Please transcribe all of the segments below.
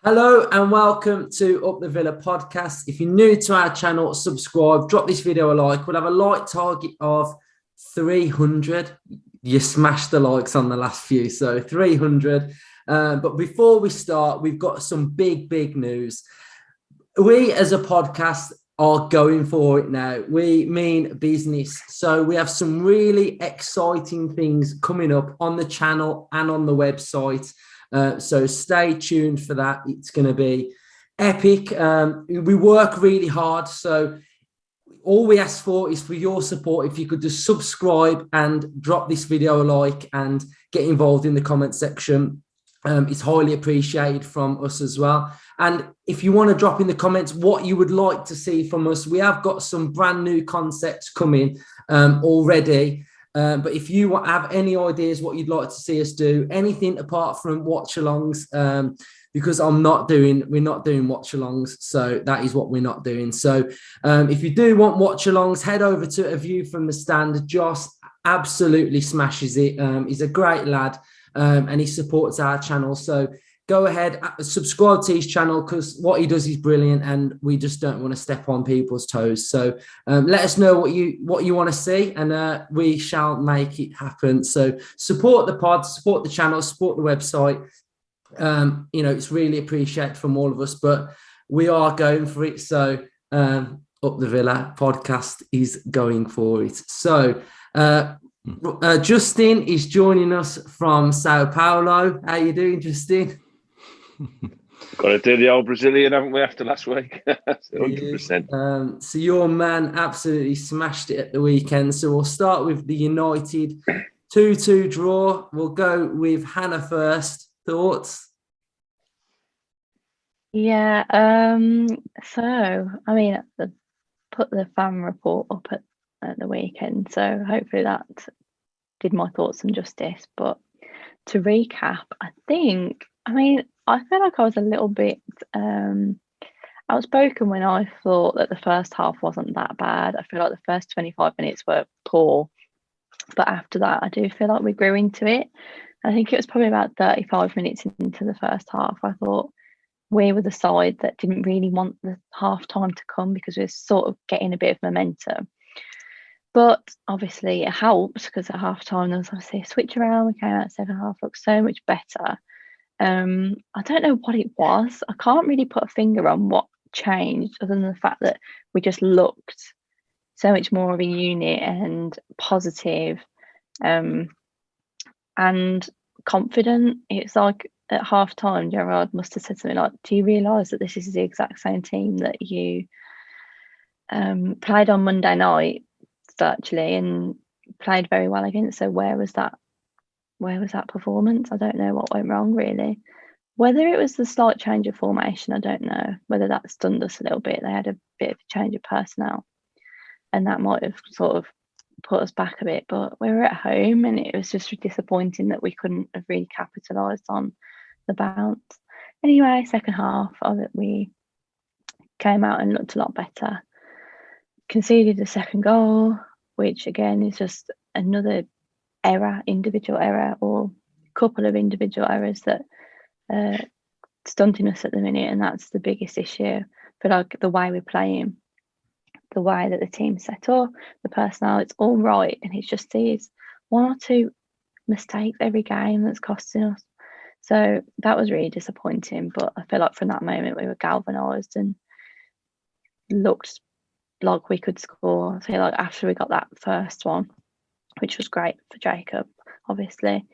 Hello and welcome to Up the Villa podcast. If you're new to our channel, subscribe, drop this video a like. We'll have a like target of 300. You smashed the likes on the last few, so 300. But before we start, we've got some big news. We as a podcast are going for it now. We mean business. So we have some really exciting things coming up on the channel and on the website. So stay tuned for that. It's going to be epic. We work really hard. So all we ask for is for your support. If you could just subscribe and drop this video a like and get involved in the comment section. It's highly appreciated from us as well. And if you want to drop in the comments what you would like to see from us, we have got some brand new concepts coming already. But if you have any ideas what you'd like to see us do, anything apart from watch-alongs, because we're not doing watch-alongs, so that is what we're not doing. So if you do want watch-alongs, head over to A View from the Stand. Josh absolutely smashes it. He's a great lad, and he supports our channel. So go ahead, subscribe to his channel because what he does is brilliant, and we just don't want to step on people's toes. So let us know what you want to see, and we shall make it happen. So support the pod, support the channel, support the website. It's really appreciated from all of us, but we are going for it. So Up the Villa podcast is going for it. So Justin is joining us from Sao Paulo. How you doing, Justin? Got to do the old Brazilian, haven't we, after last week? 100%. So your man absolutely smashed it at the weekend. So we'll start with the United 2-2 draw. We'll go with Hannah first. Thoughts? Yeah. So I mean, put the fan report up at the weekend. So hopefully that did my thoughts some justice. But to recap, I feel like I was a little bit outspoken when I thought that the first half wasn't that bad. I feel like the first 25 minutes were poor, but after that, I do feel like we grew into it. I think it was probably about 35 minutes into the first half. I thought we were the side that didn't really want the half time to come because we were sort of getting a bit of momentum. But obviously it helps because at half time there was obviously a switch around. We came out second half, looked so much better. I don't know what it was. I can't really put a finger on what changed other than the fact that we just looked so much more of a unit and positive and confident. It's like at half time, Gerard must have said something like, do you realise that this is the exact same team that you played on Monday night, actually, and played very well against? So where was that performance? I don't know what went wrong, really. Whether it was the slight change of formation, I don't know. Whether that stunned us a little bit. They had a bit of a change of personnel, and that might have sort of put us back a bit. But we were at home, and it was just disappointing that we couldn't have really capitalised on the bounce. Anyway, second half of it, we came out and looked a lot better. Conceded the second goal, which again is just another individual error or couple of individual errors that stunting us at the minute, and that's the biggest issue. But like the way we're playing, the way that the team's set up, the personnel, it's all right, and it's just these one or two mistakes every game that's costing us. So that was really disappointing. But I feel like from that moment we were galvanised and looked like we could score. I feel like after we got that first one, which was great for Jacob, obviously,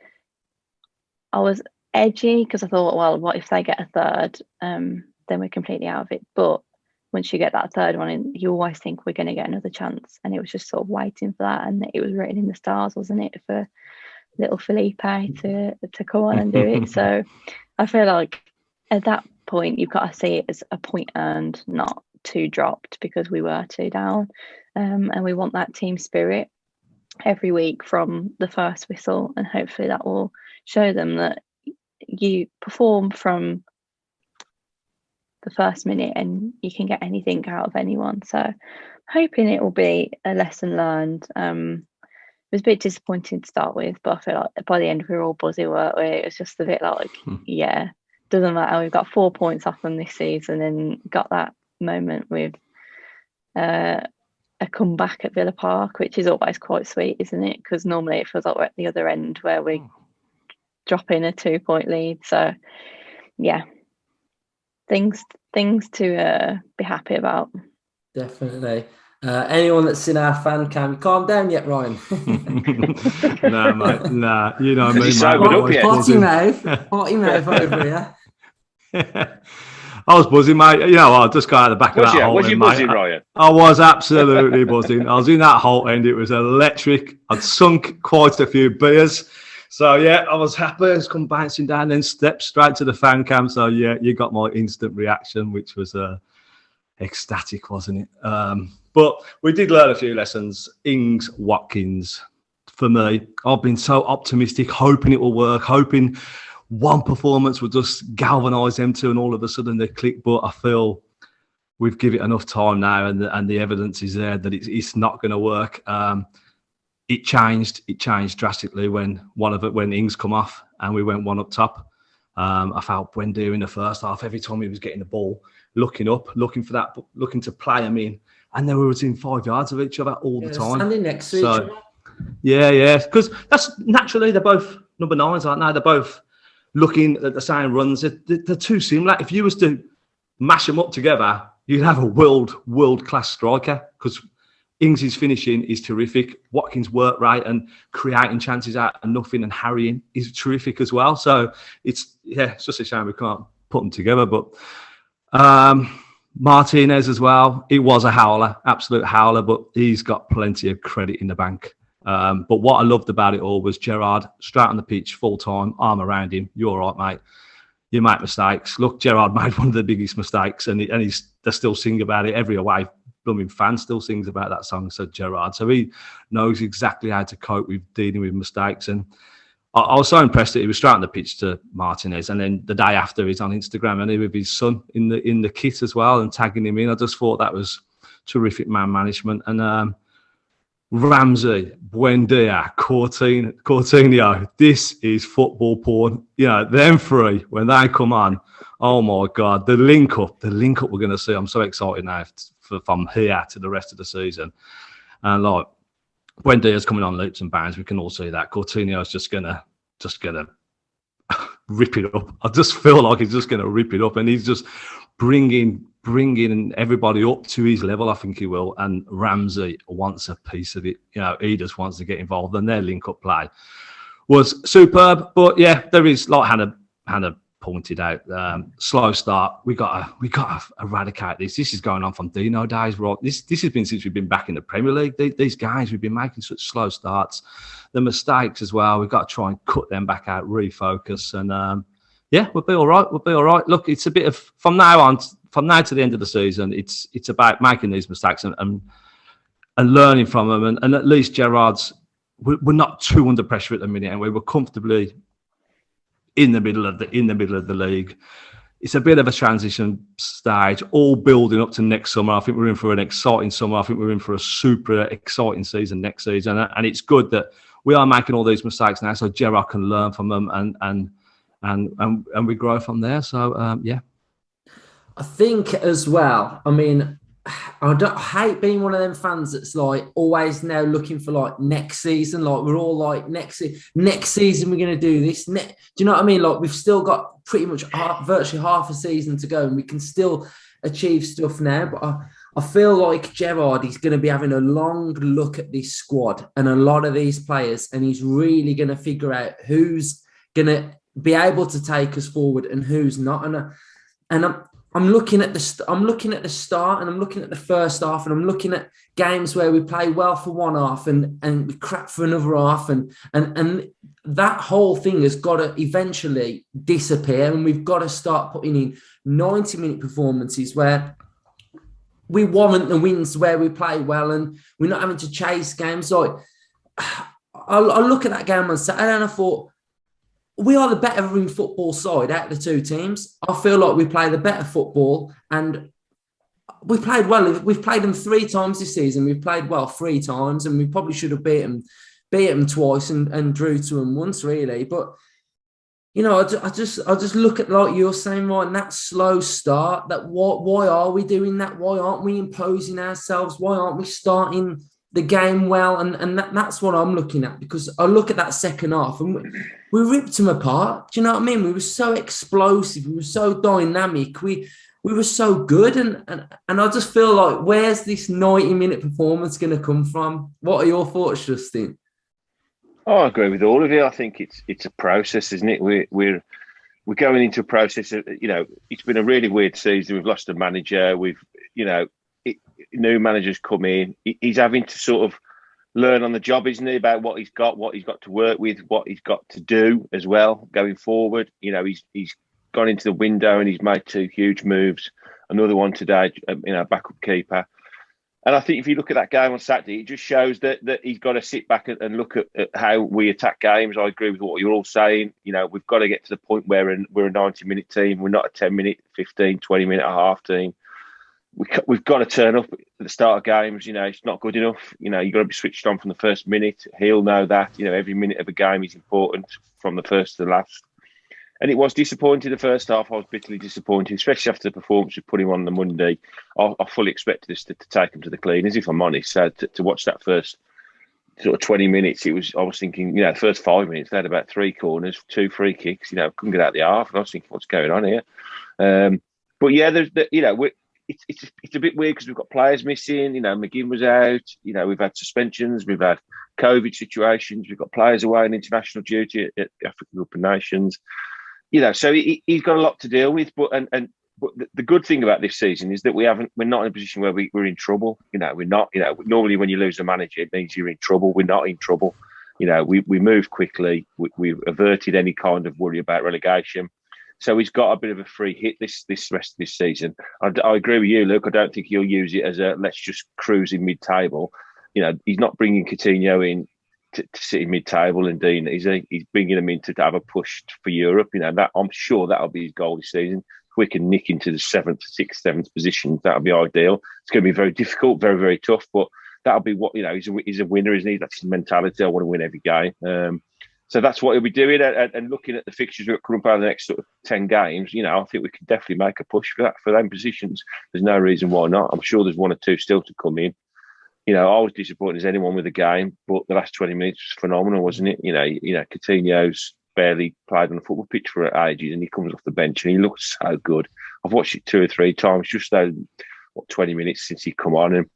I was edgy because I thought, well, what if they get a third? Then we're completely out of it. But once you get that third one, you always think we're going to get another chance. And it was just sort of waiting for that. And it was written in the stars, wasn't it, for little Felipe to come on and do it. So I feel like at that point, you've got to see it as a point earned, not two dropped, because we were two down. And we want that team spirit every week from the first whistle, and hopefully that will show them that you perform from the first minute and you can get anything out of anyone. So hoping it will be a lesson learned. It was a bit disappointing to start with, but I feel like by the end we were all buzzy, weren't we? It was just a bit like, yeah, doesn't matter. We've got 4 points off them this season, and got that moment with a comeback at Villa Park, which is always quite sweet, isn't it? Because normally it feels like we're at the other end where we drop in a 2-point lead. So yeah, things to be happy about. Definitely. Anyone that's in our fan cam, calm down yet, Ryan? Nah, mate. Nah, you know me, mate. Potty mouth over here. I was buzzing, mate. You know, I just got out the back of that hole. Was you buzzing, Ryan? I was absolutely buzzing. I was in that hole end. It was electric. I'd sunk quite a few beers. So, yeah, I was happy. I was come bouncing down, then stepped straight to the fan cam. So, yeah, you got my instant reaction, which was ecstatic, wasn't it? But we did learn a few lessons. Ings, Watkins, for me, I've been so optimistic, hoping it will work, hoping one performance will just galvanise them two, and all of a sudden they click. But I feel we've given it enough time now, and the evidence is there that it's not going to work. It changed drastically when Ings come off and we went one up top. I felt Buendia in the first half, every time he was getting the ball, looking up, looking to play him in, and they were within 5 yards of each other all the time. Standing next to each other. Yeah, because that's naturally, they're both number 9s, aren't they? They're both looking at the same runs. They're too similar. If you was to mash them up together, you'd have a world-class striker, because Ings' finishing is terrific. Watkins' work rate and creating chances out of nothing and harrying is terrific as well. So it's just a shame we can't put them together. But Martinez as well, it was a howler, absolute howler, but he's got plenty of credit in the bank. But what I loved about it all was Gerrard straight on the pitch, full time, arm around him. You're all right, mate. You make mistakes. Look, Gerrard made one of the biggest mistakes, and they still sing about it every away. Blooming fan still sings about that song, said Gerrard. So he knows exactly how to cope with dealing with mistakes. And I was so impressed that he was straight on the pitch to Martinez, and then the day after he's on Instagram and he with his son in the kit as well and tagging him in. I just thought that was terrific man management. And Ramsey, Buendia, Coutinho, this is football porn. You know, them three, when they come on, oh my God, the link up we're going to see. I'm so excited now from here to the rest of the season. And like, Buendia's coming on leaps and bounds. We can all see that. Coutinho's just gonna rip it up. I just feel like he's just gonna rip it up, and he's just bringing everybody up to his level. I think he will. And Ramsey wants a piece of it. You know, he just wants to get involved, and their link-up play was superb. But yeah, there is, like Hannah pointed out, slow start. We got to eradicate this. This is going on from Dino days, right? This has been since we've been back in the Premier League. These guys, we've been making such slow starts. The mistakes as well. We've got to try and cut them back out, refocus, and yeah, we'll be all right. We'll be all right. Look, it's a bit of from now to the end of the season. It's about making these mistakes and learning from them. And at least Gerrard's, we're not too under pressure at the minute, and we were comfortably in the middle of the league. It's a bit of a transition stage, all building up to next summer. I think we're in for an exciting summer. I think we're in for a super exciting season next season, and it's good that we are making all these mistakes now, so Gerrard can learn from them and we grow from there. So yeah, I think as well. I mean, I hate being one of them fans that's like always now looking for like next season. Like we're all like next season we're going to do this. Do you know what I mean? Like we've still got pretty much virtually half a season to go, and we can still achieve stuff now. But I feel like Gerrard is going to be having a long look at this squad and a lot of these players, and he's really going to figure out who's going to be able to take us forward and who's not. And I'm looking at the start, and I'm looking at the first half, and I'm looking at games where we play well for one half and we crap for another half, and that whole thing has got to eventually disappear, and we've got to start putting in 90-minute performances where we warrant the wins, where we play well, and we're not having to chase games. Like I look at that game on Saturday, and I thought, we are the better in football side out of the two teams. I feel like we play the better football, and we played well. We've played them 3 times this season. We've played well 3 times, and we probably should have beat them twice and drew to them once, really. But I just look at, like you're saying, right, and that slow start. That why are we doing that? Why aren't we imposing ourselves? Why aren't we starting the game well? And that's what I'm looking at, because I look at that second half and we ripped them apart. Do you know what I mean? We were so explosive. We were so dynamic. We were so good, and I just feel like, where's this 90-minute performance going to come from? What are your thoughts, Justin? Oh, I agree with all of you. I think it's a process, isn't it? We're going into a process. It's been a really weird season. We've lost a manager. New managers come in. He's having to sort of learn on the job, isn't he? About what he's got to work with, what he's got to do as well going forward. He's gone into the window and he's made 2 huge moves. Another one today, backup keeper. And I think if you look at that game on Saturday, it just shows that he's got to sit back and look at how we attack games. I agree with what you're all saying. We've got to get to the point where we're a 90-minute team. We're not a 10-minute, 15, 20-minute, a half team. We've got to turn up at the start of games. It's not good enough. You've got to be switched on from the first minute. He'll know that. Every minute of a game is important from the first to the last. And it was disappointing the first half. I was bitterly disappointed, especially after the performance we put him on the Monday. I fully expected us to take him to the cleaners, if I'm honest. So to watch that first sort of 20 minutes, I was thinking, the first 5 minutes, they had about 3 corners, 2 free kicks, couldn't get out the half. And I was thinking, what's going on here? But yeah, it's a bit weird because we've got players missing. McGinn was out. We've had suspensions. We've had COVID situations. We've got players away on international duty at African Cup of Nations. So he's got a lot to deal with. But the good thing about this season is that we're not in a position where we're in trouble. We're not. Normally when you lose a manager, it means you're in trouble. We're not in trouble. We move quickly. We've averted any kind of worry about relegation. So he's got a bit of a free hit this rest of this season. I agree with you, Luke. I don't think he'll use it as a let's just cruise in mid-table. He's not bringing Coutinho in to sit in mid-table and Dean. He's bringing him in to have a push for Europe. That I'm sure that'll be his goal this season. If we can nick into the 7th, 6th, 7th position, that'll be ideal. It's going to be very difficult, very, very tough, but that'll be what he's a winner, isn't he? That's his mentality. I want to win every game. So that's what he'll be doing. And looking at the fixtures we've got coming up over the next sort of 10 games, I think we can definitely make a push for them positions. There's no reason why not. I'm sure there's 1 or 2 still to come in. I was disappointed as anyone with the game, but the last 20 minutes was phenomenal, wasn't it? Coutinho's barely played on the football pitch for ages, and he comes off the bench and he looks so good. I've watched it 2 or 3 times, just those 20 minutes since he come on, and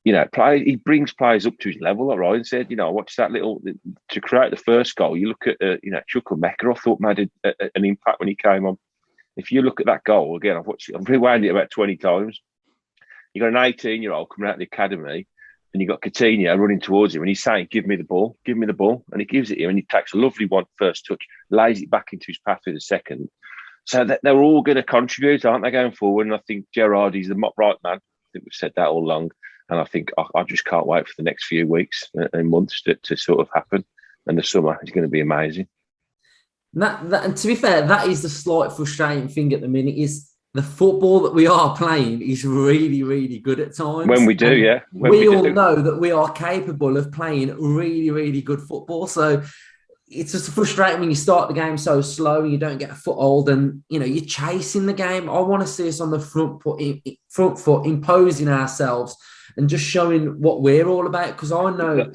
he brings players up to his level. Like Ryan said, I watched that to create the first goal. You look at Chukwuemeka, I thought made an impact when he came on. If you look at that goal again, I've rewound it about 20 times. You got an 18-year-old coming out of the academy, and you got Coutinho running towards him, and he's saying, "Give me the ball, and he gives it him, and he takes a lovely one first touch, lays it back into his path with a second. So that they're all going to contribute, aren't they, going forward? And I think Gerrard is the right man. I think we've said that all along. And I think I just can't wait for the next few weeks and months to sort of happen. And the summer is going to be amazing. And to be fair, that is the slight frustrating thing at the minute, is the football that we are playing is really, really good at times. When we do, yeah. We all know that we are capable of playing really, really good football. So it's just frustrating when you start the game so slow and you don't get a foothold, and you're chasing the game. I want to see us on the front foot, imposing ourselves and just showing what we're all about. Because I know,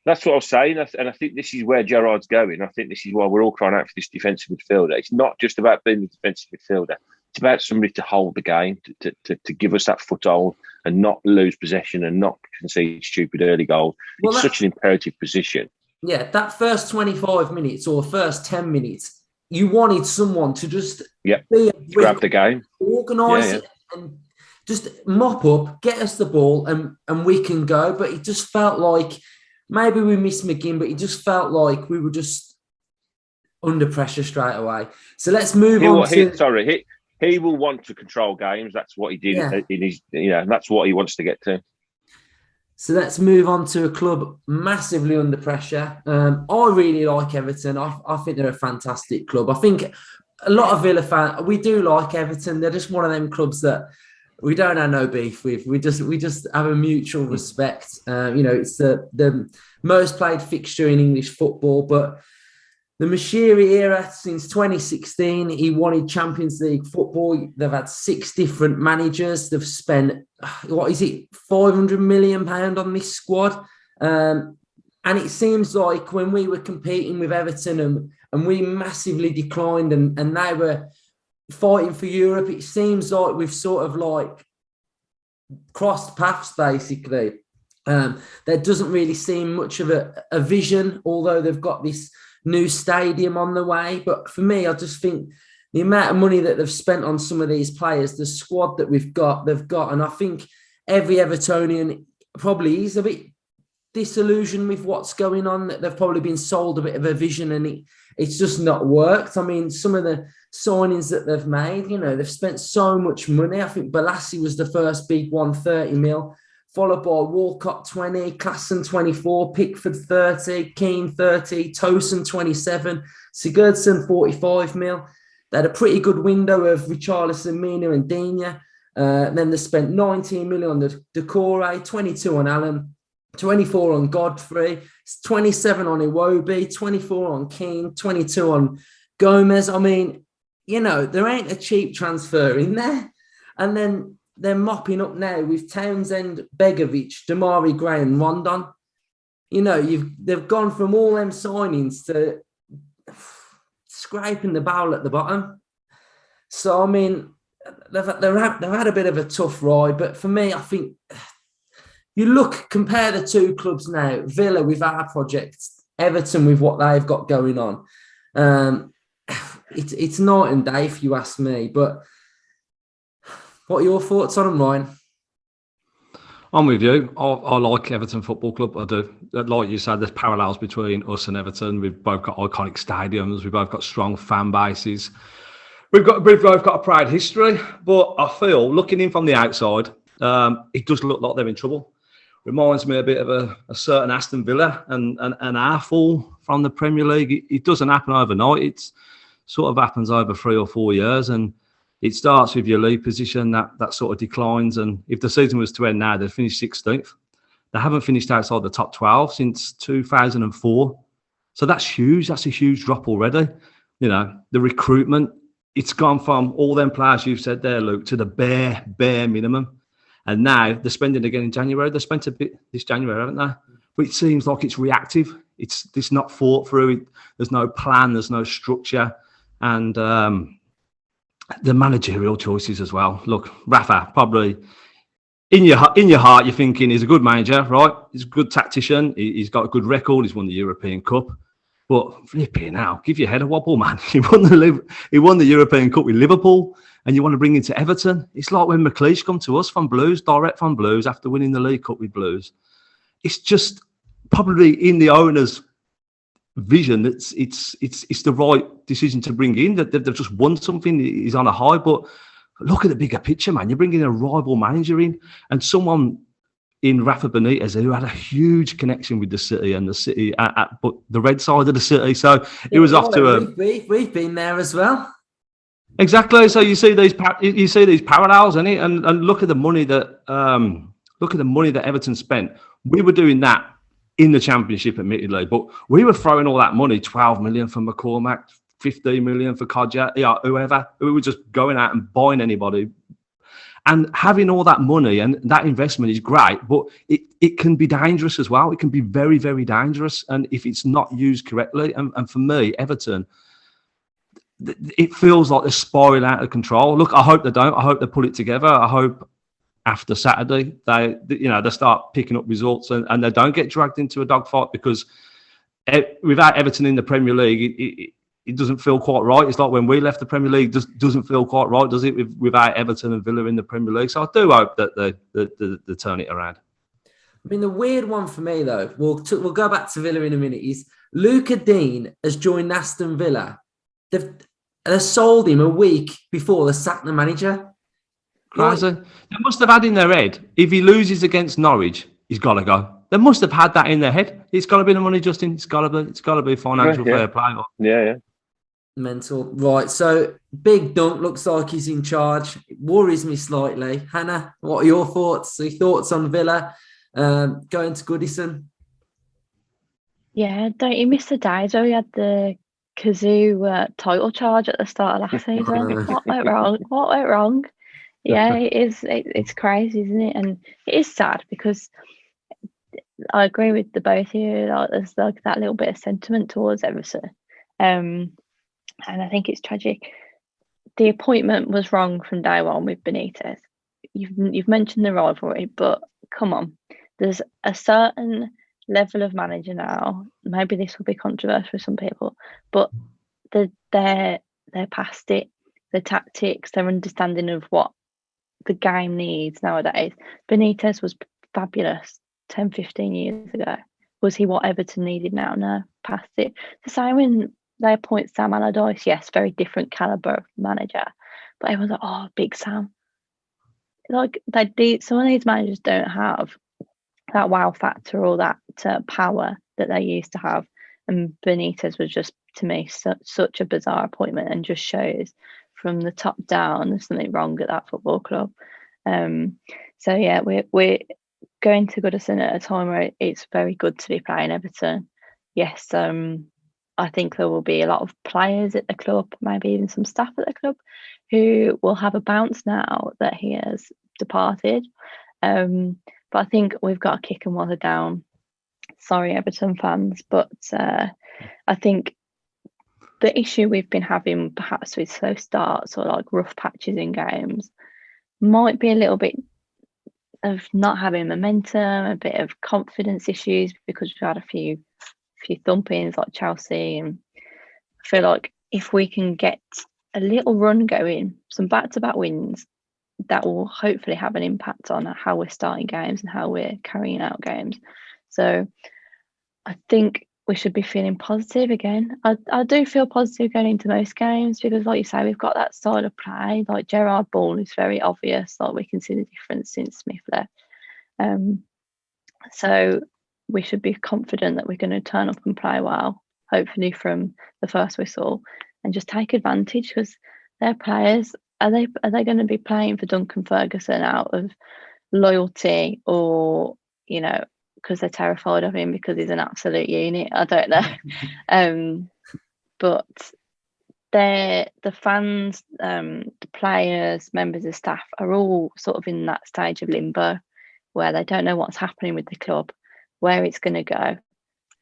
that's what I was saying, and I think this is where Gerrard's going. I think this is why we're all crying out for this defensive midfielder. It's not just about being the defensive midfielder. It's about somebody to hold the game, to give us that foothold and not lose possession and not concede stupid early goals. Well, it's such an imperative position. Yeah, that first 25 minutes or first 10 minutes, you wanted someone to just grab the game, organise it, and just mop up, get us the ball, and we can go. But it just felt like maybe we missed McGinn, but it just felt like we were just under pressure straight away. So let's move on. He will want to control games. That's what he did in his. That's what he wants to get to. So let's move on to a club massively under pressure. I really like Everton. I think they're a fantastic club. I think a lot of Villa fans, we do like Everton. They're just one of them clubs that we don't have no beef with. We just have a mutual respect. It's the most played fixture in English football. But the Mashiri era since 2016. He wanted Champions League football. They've had 6 different managers. They've spent, what is it, £500 million on this squad. And it seems like when we were competing with Everton and we massively declined and they were fighting for Europe, it seems like we've sort of like crossed paths, basically. There doesn't really seem much of a vision, although they've got this new stadium on the way. But for me, I just think the amount of money that they've spent on some of these players, the squad that they've got, and I think every Evertonian probably is a bit disillusioned with what's going on, that they've probably been sold a bit of a vision and it's just not worked. I mean, some of the signings that they've made, they've spent so much money. I think Balassi was the first big one, 30 mil, followed by Walcott 20, Klassen 24, Pickford 30, Keane 30, Tosin 27, Sigurdsson 45 mil. They had a pretty good window of Richarlison, Mina and Digne. Then they spent 19 million on the Decore, 22 on Allen, 24 on Godfrey, 27 on Iwobi, 24 on Keane, 22 on Gomez. I mean, there ain't a cheap transfer in there. And then they're mopping up now with Townsend, Begovic, Damari Gray and Rondon. They've gone from all them signings to scraping the barrel at the bottom. So, I mean, they've had a bit of a tough ride. But for me, I think compare the two clubs now, Villa with our project, Everton with what they've got going on. It's night and day, if you ask me. But what are your thoughts on them, Ryan? I'm with you. I like Everton Football Club. I do. Like you said, there's parallels between us and Everton. We've both got iconic stadiums. We've both got strong fan bases. We've both got a proud history. But I feel, looking in from the outside, it does look like they're in trouble. Reminds me a bit of a certain Aston Villa and our fall from the Premier League. It doesn't happen overnight. It sort of happens over 3 or 4 years, and it starts with your league position that sort of declines. And if the season was to end now, they'd finish 16th. They haven't finished outside the top 12 since 2004. So that's huge. That's a huge drop already. The recruitment, it's gone from all them players you've said there, Luke, to the bare minimum. And now they're spending again in January. They spent a bit this January, haven't they? But it seems like it's reactive. It's not thought through. There's no plan. There's no structure. And the managerial choices as well. Look, Rafa, probably in your heart, you're thinking he's a good manager, right? He's a good tactician. He's got a good record. He's won the European Cup. But flipping out, give your head a wobble, man. He won the European Cup with Liverpool, and you want to bring him to Everton. It's like when McLeish come to us from Blues, direct from Blues, after winning the League Cup with Blues. It's just probably in the owner's vision that it's the right decision to bring in. That they've just won something. He's on a high, but look at the bigger picture, man. You're bringing a rival manager in, and someone in Rafa Benitez who had a huge connection with the city and the city but the red side of the city. So it was off to a. We've been there as well. Exactly. So you see these parallels, and look at the money that Everton spent. We were doing that in the Championship, admittedly, but we were throwing all that money, 12 million for McCormack, 15 million for Kodja, whoever. We were just going out and buying anybody. And having all that money and that investment is great, but it can be dangerous as well. It can be very, very dangerous. And if it's not used correctly, and for me, Everton, it feels like they're spiraling out of control. Look, I hope they don't. I hope they pull it together. I hope after Saturday they start picking up results and they don't get dragged into a dogfight, because without Everton in the Premier League, it doesn't feel quite right. It's like when we left the Premier League, doesn't feel quite right, does it? Without Everton and Villa in the Premier League, so I do hope that they turn it around. I mean, the weird one for me though, we'll go back to Villa in a minute, is Luca Dean has joined Aston Villa. They sold him a week before they sacked the manager. Crazy. They must have had in their head, if he loses against Norwich, he's got to go. They must have had that in their head. It's got to be the money, Justin. It's got to be financial fair play. Yeah. Mental. Right. So Big Dunk looks like he's in charge. It worries me slightly. Hannah, what are your thoughts? Your thoughts on Villa going to Goodison? Yeah, don't you miss the days where we had the Kazoo title charge at the start of last season. What went wrong? What went wrong? Yeah, it is. It's crazy, isn't it? And it is sad because I agree with the both of you. Like, there's like that little bit of sentiment towards Everton, and I think it's tragic. The appointment was wrong from day one with Benitez. You've mentioned the rivalry, but come on, there's a certain level of manager now. Maybe this will be controversial for some people, but they're past it. The tactics, their understanding of what the game needs nowadays. Benitez was fabulous 10, 15 years ago. Was he what Everton needed now? No, past it. The same when they appoint Sam Allardyce. Yes, very different caliber of manager, but everyone's like, oh, big Sam. Like some of these managers don't have that wow factor or that power that they used to have. And Benitez was just, to me, such a bizarre appointment, and just shows from the top down there's something wrong at that football club. So yeah, we're going to Goodison at a time where it's very good to be playing Everton. Yes, I think there will be a lot of players at the club, maybe even some staff at the club, who will have a bounce now that he has departed. But I think we've got to kick him while they're down. Sorry, Everton fans, but I think the issue we've been having perhaps with slow starts or like rough patches in games might be a little bit of not having momentum, a bit of confidence issues, because we've had a few thumpings like Chelsea, and I feel like if we can get a little run going, some back-to-back wins, that will hopefully have an impact on how we're starting games and how we're carrying out games. So I think we should be feeling positive again. I do feel positive going into most games because, like you say, we've got that style of play. Like Gerrard ball is very obvious. Like we can see the difference since Smith left. So we should be confident that we're going to turn up and play well, hopefully from the first whistle, and just take advantage, because their players, are they going to be playing for Duncan Ferguson out of loyalty, or because they're terrified of him because he's an absolute unit? I don't know. But the fans, the players, members of staff are all sort of in that stage of limbo where they don't know what's happening with the club, where it's going to go.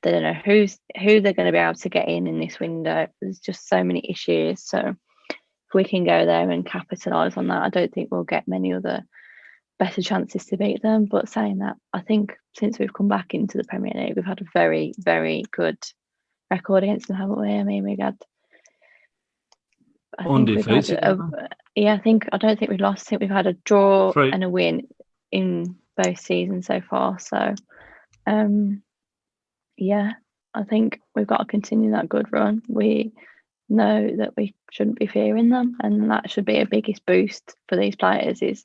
They don't know who they're going to be able to get in this window. There's just so many issues. So if we can go there and capitalise on that, I don't think we'll get many other better chances to beat them. But saying that, I think since we've come back into the Premier League, we've had a very, very good record against them, haven't we? I mean, we've had... Undefeated. I don't think we've lost. I think we've had a draw and a win in both seasons so far. So, I think we've got to continue that good run. We know that we shouldn't be fearing them, and that should be a biggest boost for these players, is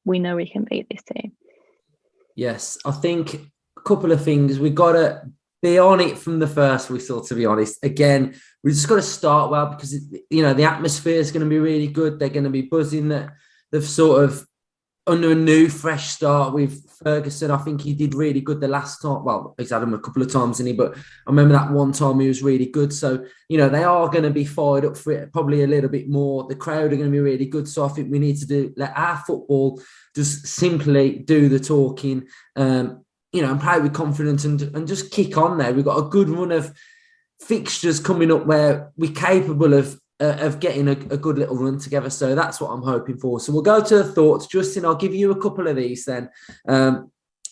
we know we can beat this team. Yes, I think a couple of things. We've got to be on it from the first whistle, to be honest. Again, we just got to start well, because the atmosphere is going to be really good. They're going to be buzzing that they've sort of under a new fresh start with Ferguson. I think he did really good the last time. Well, he's had him a couple of times, isn't he? But I remember that one time he was really good. So, they are going to be fired up for it probably a little bit more. The crowd are going to be really good. So I think we need to let our football just simply do the talking, and play with confidence and just kick on there. We've got a good run of fixtures coming up where we're capable of getting a good little run together. So that's what I'm hoping for. So we'll go to the thoughts. Justin, I'll give you a couple of these then.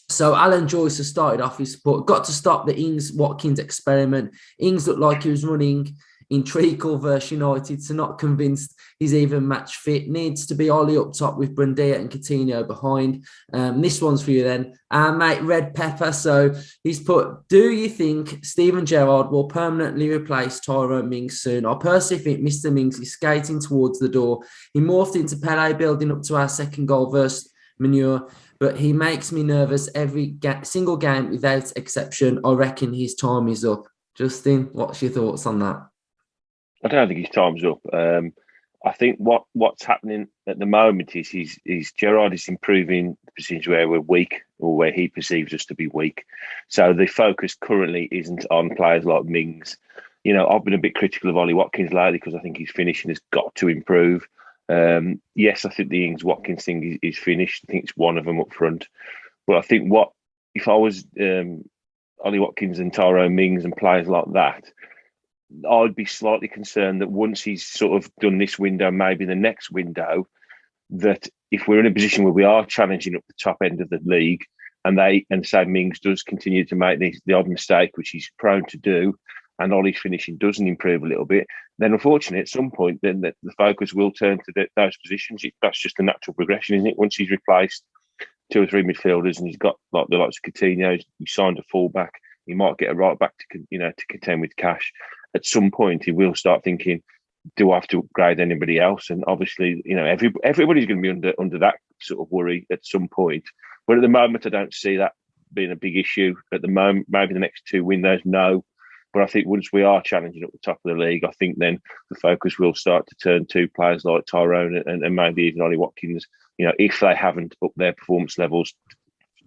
So Alan Joyce has started off his support. Got to stop the Ings-Watkins experiment. Ings looked like he was running in treacle versus United, so not convinced he's even match fit. Needs to be Ollie up top with Buendia and Coutinho behind. This one's for you then. Mate, Red Pepper. So he's put, do you think Steven Gerrard will permanently replace Tyrone Mings soon? I personally think Mr. Mings is skating towards the door. He morphed into Pele building up to our second goal versus Manure, but he makes me nervous every single game without exception. I reckon his time is up. Justin, what's your thoughts on that? I don't think his time's up. I think what's happening at the moment is Gerrard is improving the positions where we're weak, or where he perceives us to be weak. So the focus currently isn't on players like Mings I've been a bit critical of Ollie Watkins lately because I think his finishing has got to improve. Yes, I think the Ings-Watkins thing is finished. I think it's one of them up front. But I think if I was Ollie Watkins and Tyrone Mings and players like that, I'd be slightly concerned that once he's sort of done this window, maybe the next window, that if we're in a position where we are challenging up the top end of the league, and say Mings does continue to make the odd mistake, which he's prone to do, and Ollie's finishing doesn't improve a little bit, then unfortunately at some point then the focus will turn to those positions. That's just a natural progression, isn't it? Once he's replaced 2 or 3 midfielders and he's got like the likes of Coutinho, he signed a fullback, he might get a right back to contend with Cash. At some point he will start thinking, do I have to upgrade anybody else? And obviously, everybody's going to be under that sort of worry at some point. But at the moment, I don't see that being a big issue. At the moment, maybe the next 2 windows, no. But I think once we are challenging at the top of the league, I think then the focus will start to turn to players like Tyrone and maybe even Ollie Watkins, if they haven't upped their performance levels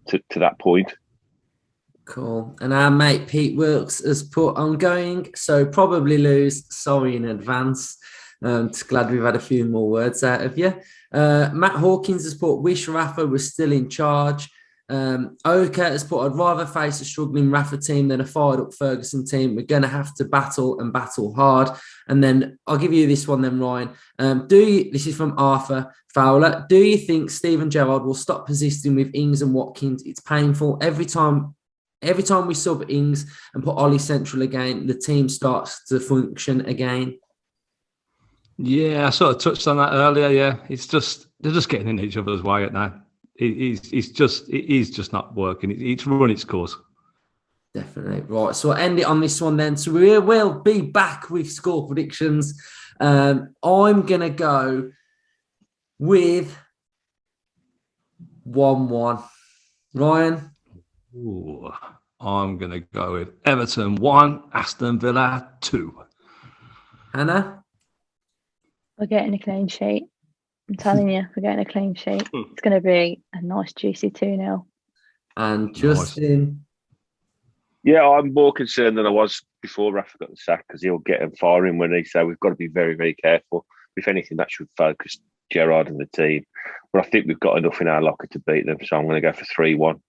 to that point. Cool. And our mate Pete Wilkes has put ongoing, so probably lose. Sorry in advance. Just glad we've had a few more words out of you. Matt Hawkins has put, wish Rafa was still in charge. Oka has put, I'd rather face a struggling Rafa team than a fired up Ferguson team. We're going to have to battle hard. And then I'll give you this one then, Ryan. This is from Arthur Fowler. Do you think Steven Gerrard will stop persisting with Ings and Watkins? It's painful. Every time we sub Ings and put Ollie central again, the team starts to function again. Yeah, I sort of touched on that earlier. Yeah, they're just getting in each other's way at now. It's just not working. It's run its course. Definitely. Right. So I'll end it on this one then. So we will be back with score predictions. I'm gonna go with 1-1. Ryan. Ooh, I'm going to go with Everton 1, Aston Villa 2. Hannah? We're getting a clean sheet. I'm telling you, we're getting a clean sheet. It's going to be a nice, juicy 2-0. And Justin? Yeah, I'm more concerned than I was before Rafa got the sack because he'll get them firing when they say we've got to be very, very careful. If anything, that should focus Gerrard and the team. But I think we've got enough in our locker to beat them, so I'm going to go for 3-1.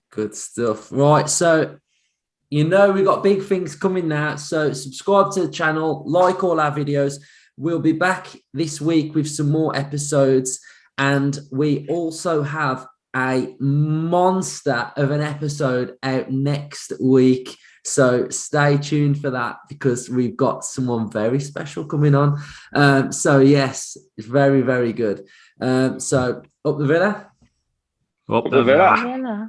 Good stuff. Right, so we've got big things coming now. So subscribe to the channel, like all our videos. We'll be back this week with some more episodes. And we also have a monster of an episode out next week. So stay tuned for that because we've got someone very special coming on. So yes, it's very, very good. So up the Villa. Up the Villa.